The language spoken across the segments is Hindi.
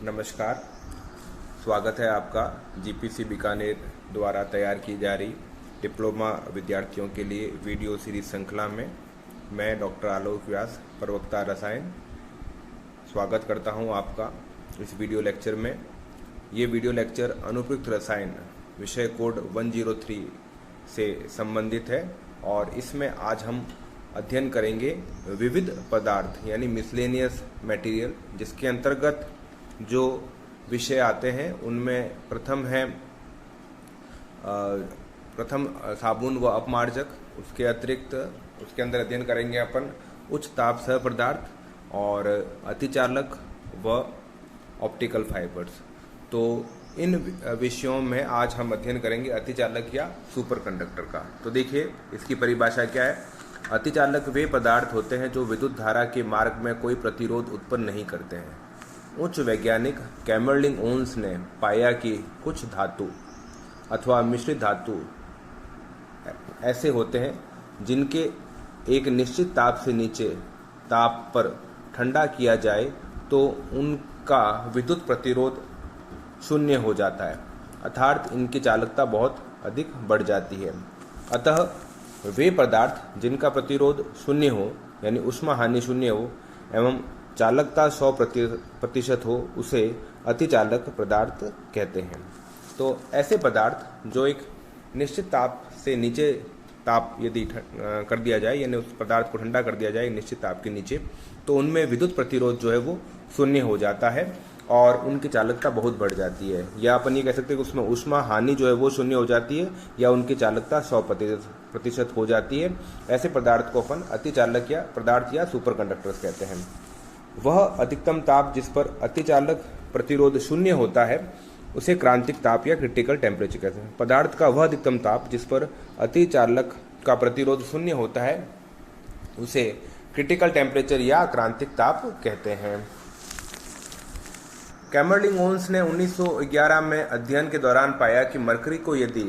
नमस्कार। स्वागत है आपका जीपीसी बीकानेर द्वारा तैयार की जा रही डिप्लोमा विद्यार्थियों के लिए वीडियो सीरीज श्रृंखला में। मैं डॉक्टर आलोक व्यास, प्रवक्ता रसायन, स्वागत करता हूं आपका इस वीडियो लेक्चर में। ये वीडियो लेक्चर अनुप्रयुक्त रसायन विषय कोड 103 से संबंधित है और इसमें आज हम अध्ययन करेंगे विविध पदार्थ यानी मिसलेनियस मटेरियल, जिसके अंतर्गत जो विषय आते हैं उनमें प्रथम साबुन व अपमार्जक। उसके अतिरिक्त उसके अंदर अध्ययन करेंगे अपन उच्च ताप सह पदार्थ और अतिचालक व ऑप्टिकल फाइबर्स। तो इन विषयों में आज हम अध्ययन करेंगे अतिचालक या सुपर कंडक्टर का। तो देखिए इसकी परिभाषा क्या है। अतिचालक वे पदार्थ होते हैं जो विद्युत धारा के मार्ग में कोई प्रतिरोध उत्पन्न नहीं करते हैं। उच्च वैज्ञानिक कैमर्लिंग ओन्स ने पाया कि कुछ धातु अथवा मिश्रित धातु ऐसे होते हैं जिनके एक निश्चित ताप से नीचे ताप पर ठंडा किया जाए तो उनका विद्युत प्रतिरोध शून्य हो जाता है, अर्थात इनकी चालकता बहुत अधिक बढ़ जाती है। अतः वे पदार्थ जिनका प्रतिरोध शून्य हो यानी ऊष्मा हानि शून्य हो एवं चालकता 100% हो उसे अतिचालक पदार्थ कहते हैं। तो ऐसे पदार्थ जो एक निश्चित ताप से नीचे ताप यदि कर दिया जाए यानी उस पदार्थ को ठंडा कर दिया जाए निश्चित ताप के नीचे, तो उनमें विद्युत प्रतिरोध जो है वो शून्य हो जाता है और उनकी चालकता बहुत बढ़ जाती है। या अपन ये कह सकते हैं कि उसमें ऊष्मा हानि जो है वो शून्य हो जाती है या उनकी चालकता 100% हो जाती है। ऐसे पदार्थ को अपन अतिचालक या पदार्थ या सुपर कंडक्टर्स कहते हैं। वह अधिकतम ताप जिस पर अतिचालक प्रतिरोध शून्य होता है उसे क्रांतिक ताप या क्रिटिकल टेम्परेचर कहते हैं। पदार्थ का वह अधिकतम ताप जिस पर अतिचालक का प्रतिरोध शून्य होता है उसे क्रिटिकल टेम्परेचर या क्रांतिक ताप कहते हैं। कैमर्लिंग ओन्स ने 1911 में अध्ययन के दौरान पाया कि मरकरी को यदि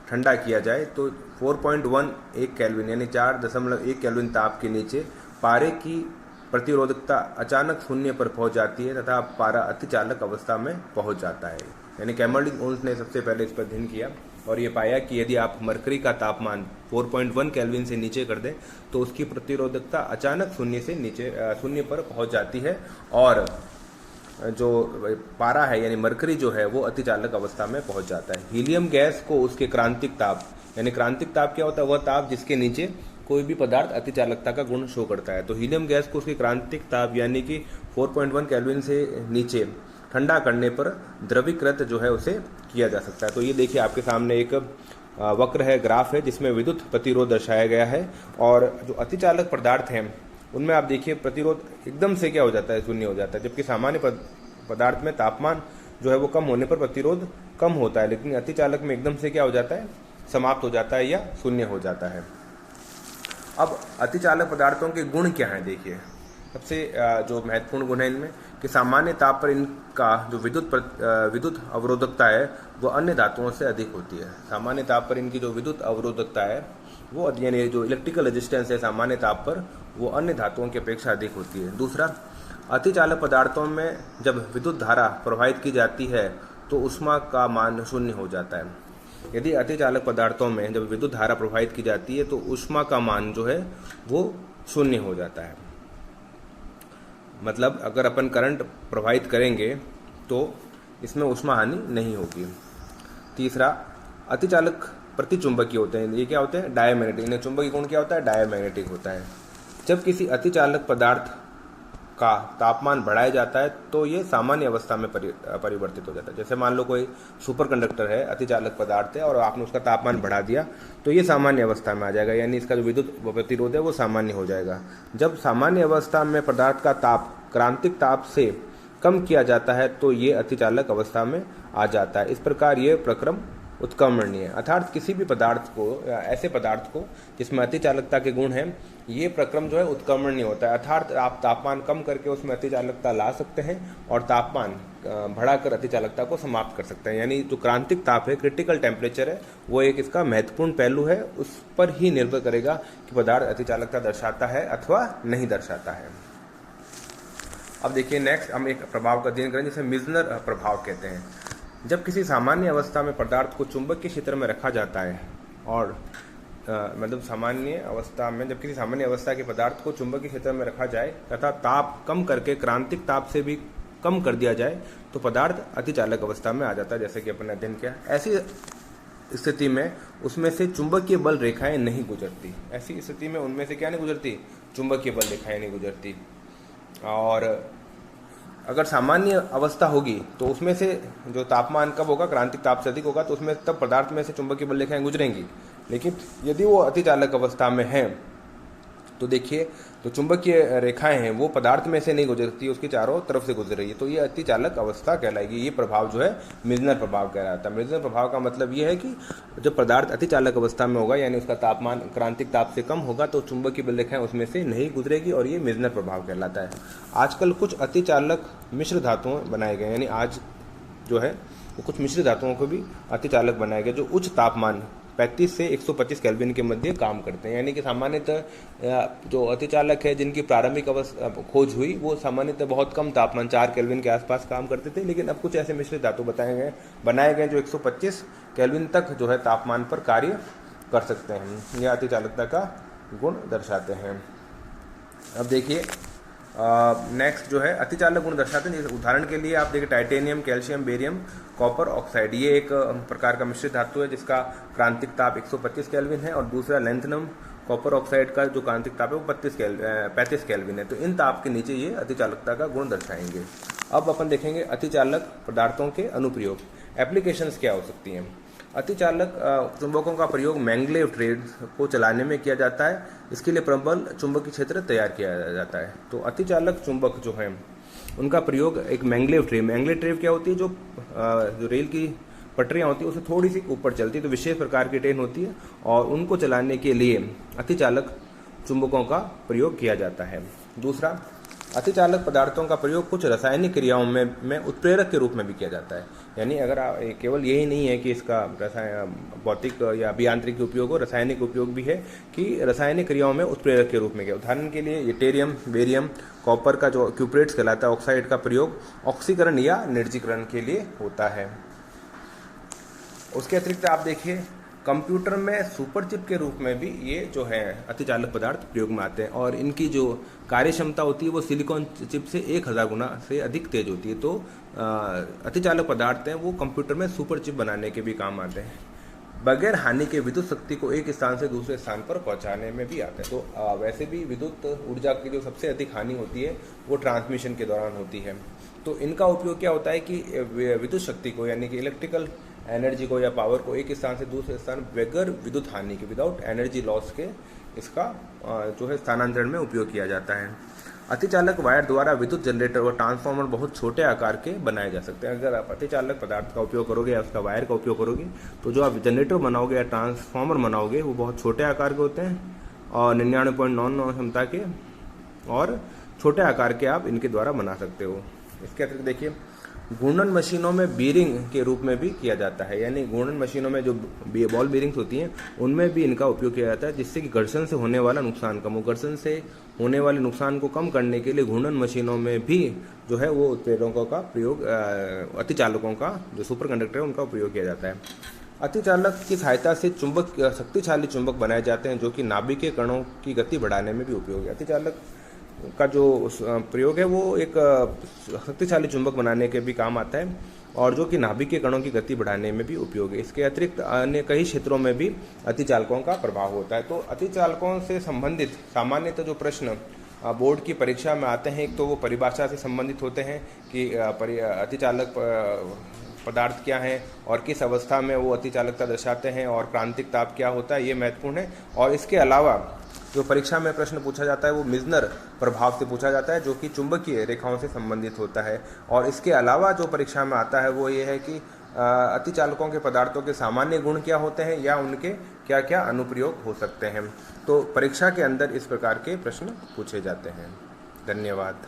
ठंडा किया जाए तो 4.1 केल्विन यानी 4.1 केल्विन ताप के नीचे पारे की प्रतिरोधकता अचानक शून्य पर पहुंच जाती है तथा पारा अतिचालक अवस्था में पहुंच जाता है। यानी कैमर्लिंग ओन्स ने सबसे पहले इस पर अध्ययन किया और ये पाया कि यदि आप मरकरी का तापमान 4.1 केल्विन से नीचे कर दें तो उसकी प्रतिरोधकता अचानक शून्य पर पहुंच जाती है और जो पारा है यानी मरकरी जो है वो अतिचालक अवस्था में पहुंच जाता है। हीलियम गैस को उसके क्रांतिक ताप यानी क्रांतिक ताप क्या होता है, वह ताप जिसके नीचे कोई भी पदार्थ अतिचालकता का गुण शो करता है। तो हीलियम गैस को उसके क्रांतिक ताप यानी कि 4.1 केल्विन से नीचे ठंडा करने पर द्रवीकृत जो है उसे किया जा सकता है। तो ये देखिए आपके सामने एक वक्र है, ग्राफ है जिसमें विद्युत प्रतिरोध दर्शाया गया है और जो अतिचालक पदार्थ हैं उनमें आप देखिए प्रतिरोध एकदम से क्या हो जाता है, शून्य हो जाता है। जबकि सामान्य पदार्थ में तापमान जो है वो कम होने पर प्रतिरोध कम होता है, लेकिन अतिचालक में एकदम से क्या हो जाता है, समाप्त हो जाता है या शून्य हो जाता है। अब अतिचालक पदार्थों के गुण क्या हैं देखिए। सबसे जो महत्वपूर्ण गुण है इनमें कि सामान्य ताप पर इनका जो विद्युत अवरोधकता है वो अन्य धातुओं से अधिक होती है। सामान्य ताप पर इनकी जो विद्युत अवरोधकता है वो यानी जो इलेक्ट्रिकल रेजिस्टेंस है सामान्य ताप पर वो अन्य धातुओं की अपेक्षा अधिक होती है। दूसरा, अतिचालक पदार्थों में जब विद्युत धारा प्रवाहित की जाती है तो ऊष्मा का मान शून्य हो जाता है। यदि अतिचालक पदार्थों में जब विद्युत धारा प्रवाहित की जाती है तो ऊष्मा का मान जो है वो शून्य हो जाता है। मतलब अगर अपन करंट प्रवाहित करेंगे तो इसमें ऊष्मा हानि नहीं होगी। तीसरा, अतिचालक प्रतिचुंबकीय होते हैं। ये क्या होते हैं, डायमैग्नेटिक। इनका चुंबकीय गुण क्या होता है, डायमैग्नेटिक होता है। जब किसी अतिचालक पदार्थ का तापमान बढ़ाया जाता है तो ये सामान्य अवस्था में परिवर्तित हो जाता है। जैसे मान लो कोई सुपर कंडक्टर है, अतिचालक पदार्थ है और आपने उसका तापमान बढ़ा दिया तो ये सामान्य अवस्था में आ जाएगा, यानी इसका जो विद्युत प्रतिरोध है वो सामान्य हो जाएगा। जब सामान्य अवस्था में पदार्थ का ताप क्रांतिक ताप से कम किया जाता है तो ये अतिचालक अवस्था में आ जाता है। इस प्रकार ये प्रक्रम उत्क्रमणीय है, अर्थात किसी भी पदार्थ को या ऐसे पदार्थ को जिसमें अतिचालकता के गुण हैं ये प्रक्रम जो है उत्क्रमणीय होता है। अर्थात आप तापमान कम करके उसमें अतिचालकता ला सकते हैं और तापमान बढ़ाकर अतिचालकता को समाप्त कर सकते हैं। यानी जो क्रांतिक ताप है, क्रिटिकल टेम्परेचर है, वो एक इसका महत्वपूर्ण पहलू है। उस पर ही निर्भर करेगा कि पदार्थ अतिचालकता दर्शाता है अथवा नहीं दर्शाता है। अब देखिए नेक्स्ट हम एक प्रभाव का अध्ययन करें जिसे मिजनर प्रभाव कहते हैं। जब किसी सामान्य अवस्था में पदार्थ को चुंबकीय क्षेत्र में रखा जाता है और मतलब सामान्य अवस्था में जब किसी सामान्य अवस्था के पदार्थ को चुंबकीय क्षेत्र में रखा जाए तथा ताप कम करके क्रांतिक ताप से भी कम कर दिया जाए तो पदार्थ अतिचालक अवस्था में आ जाता है, जैसे कि अपन ने अध्ययन किया। ऐसी स्थिति में उसमें से चुंबकीय बल रेखाएं नहीं गुजरती। ऐसी स्थिति में उनमें से क्या नहीं गुजरती? चुंबकीय बल रेखाएं नहीं गुजरती। और अगर सामान्य अवस्था होगी तो उसमें से जो तापमान कब होगा, क्रांतिक ताप से अधिक होगा, तो उसमें तब पदार्थ में से चुंबकीय बल रेखाएं गुजरेंगी। लेकिन यदि वो अतिचालक अवस्था में है तो देखिए जो चुंबकीय रेखाएं हैं वो पदार्थ में से नहीं गुजरती, उसके चारों तरफ से गुजर रही है, तो ये अतिचालक अवस्था कहलाएगी। ये प्रभाव जो है मिजनर प्रभाव कहलाता है। मिजनर प्रभाव का मतलब ये है कि जब पदार्थ अतिचालक अवस्था में होगा यानी उसका तापमान क्रांतिक ताप से कम होगा तो चुंबकीय बल रेखाएं उसमें से नहीं गुजरेगी और ये मिजनर प्रभाव कहलाता है। आजकल कुछ अतिचालक मिश्र धातुओं बनाए गए, यानी आज जो है वो कुछ मिश्र धातुओं को भी अतिचालक बनाए गए जो उच्च तापमान 35 से 125 केल्विन के मध्य काम करते हैं। यानी कि सामान्यतः जो अतिचालक है जिनकी प्रारंभिक खोज हुई वो सामान्यतः बहुत कम तापमान 4 केल्विन के आसपास काम करते थे, लेकिन अब कुछ ऐसे मिश्रित धातु बनाए गए जो 125 केल्विन तक जो है तापमान पर कार्य कर सकते हैं। यह अतिचालकता का गुण दर्शाते हैं। अब देखिए नेक्स्ट जो है अतिचालक गुण दर्शाते हैं। जैसे उदाहरण के लिए आप देखिए titanium, calcium, barium, copper oxide, ये एक प्रकार का मिश्रित धातु है जिसका क्रांतिक ताप 125 केल्विन है और दूसरा लैंथनम कॉपर ऑक्साइड का जो क्रांतिक ताप है वो 35 केल्विन है। तो इन ताप के नीचे ये अतिचालकता का गुण दर्शाएंगे। अब अपन देखेंगे अतिचालक पदार्थों के अनुप्रयोग, एप्लीकेशंस क्या हो सकती हैं। अतिचालक चुंबकों का प्रयोग मैंगलेव ट्रेन को चलाने में किया जाता है। इसके लिए प्रबल चुंबकीय क्षेत्र तैयार किया जाता है। तो अतिचालक चुंबक जो है उनका प्रयोग एक मैंगलेव ट्रेन क्या होती है, जो रेल की पटरियां होती है उससे थोड़ी सी ऊपर चलती है, तो विशेष प्रकार की ट्रेन होती है और उनको चलाने के लिए अतिचालक चुंबकों का प्रयोग किया जाता है। दूसरा, अतिचालक पदार्थों का प्रयोग कुछ रासायनिक क्रियाओं में उत्प्रेरक के रूप में भी किया जाता है। यानी अगर केवल यही नहीं है कि इसका भौतिक या अभियांत्रिक उपयोग हो, रासायनिक उपयोग भी है कि रासायनिक क्रियाओं में उत्प्रेरक के रूप में किया। उदाहरण के लिए यूटेरियम, बेरियम, कॉपर का जो क्यूप्रेट्स कहलाता है ऑक्साइड का प्रयोग ऑक्सीकरण या निर्जीकरण के लिए होता है। उसके अतिरिक्त आप देखिए कंप्यूटर में सुपर चिप के रूप में भी ये जो है अतिचालक पदार्थ प्रयोग में आते हैं और इनकी जो कार्य क्षमता होती है वो सिलिकॉन चिप से 1000 गुना से अधिक तेज होती है। तो अतिचालक पदार्थ हैं वो कंप्यूटर में सुपर चिप बनाने के भी काम आते हैं। बगैर हानि के विद्युत शक्ति को एक स्थान से दूसरे स्थान पर पहुंचाने में भी आते हैं। तो वैसे भी विद्युत ऊर्जा की जो सबसे अधिक हानि होती है वो ट्रांसमिशन के दौरान होती है। तो इनका उपयोग क्या होता है कि विद्युत शक्ति को यानी कि इलेक्ट्रिकल एनर्जी को या पावर को एक स्थान से दूसरे स्थान बगैर विद्युत हानि के, विदाउट एनर्जी लॉस के, इसका जो है स्थानांतरण में उपयोग किया जाता है। अतिचालक वायर द्वारा विद्युत जनरेटर और ट्रांसफार्मर बहुत छोटे आकार के बनाए जा सकते हैं। अगर आप अतिचालक पदार्थ का उपयोग करोगे या उसका वायर का उपयोग करोगे तो जो आप जनरेटर बनाओगे या ट्रांसफार्मर बनाओगे वो बहुत छोटे आकार के होते हैं और 99.99 क्षमता के और छोटे आकार के आप इनके द्वारा बना सकते हो। इसके अतिरिक्त देखिए घूर्णन मशीनों में बीयरिंग के रूप में भी किया जाता है। यानी घूर्णन मशीनों में जो बॉल बीयरिंग्स होती हैं उनमें भी इनका उपयोग किया जाता है जिससे कि घर्षण से होने वाला नुकसान कम हो। घर्षण से होने वाले नुकसान को कम करने के लिए घूर्णन मशीनों में भी जो है वो उत्प्रेरकों का प्रयोग, अतिचालकों का जो सुपर कंडक्टर है उनका उपयोग किया जाता है। अतिचालक की सहायता से शक्तिशाली चुंबक बनाए जाते हैं जो कि नाभिकीय कणों की गति बढ़ाने में भी उपयोग है। अतिचालक का जो प्रयोग है वो एक शक्तिशाली चुंबक बनाने के भी काम आता है और जो कि नाभिकीय कणों की गति बढ़ाने में भी उपयोग है। इसके अतिरिक्त अन्य कई क्षेत्रों में भी अतिचालकों का प्रभाव होता है। तो अतिचालकों से संबंधित सामान्यतः जो प्रश्न बोर्ड की परीक्षा में आते हैं, एक तो वो परिभाषा से संबंधित होते हैं कि अतिचालक पदार्थ क्या है और किस अवस्था में वो अतिचालकता दर्शाते हैं और क्रांतिक ताप क्या होता है, ये महत्वपूर्ण है। और इसके अलावा जो परीक्षा में प्रश्न पूछा जाता है वो मिजनर प्रभाव से पूछा जाता है जो कि चुंबकीय रेखाओं से संबंधित होता है। और इसके अलावा जो परीक्षा में आता है वो ये है कि अतिचालकों के पदार्थों के सामान्य गुण क्या होते हैं या उनके क्या क्या अनुप्रयोग हो सकते हैं। तो परीक्षा के अंदर इस प्रकार के प्रश्न पूछे जाते हैं। धन्यवाद।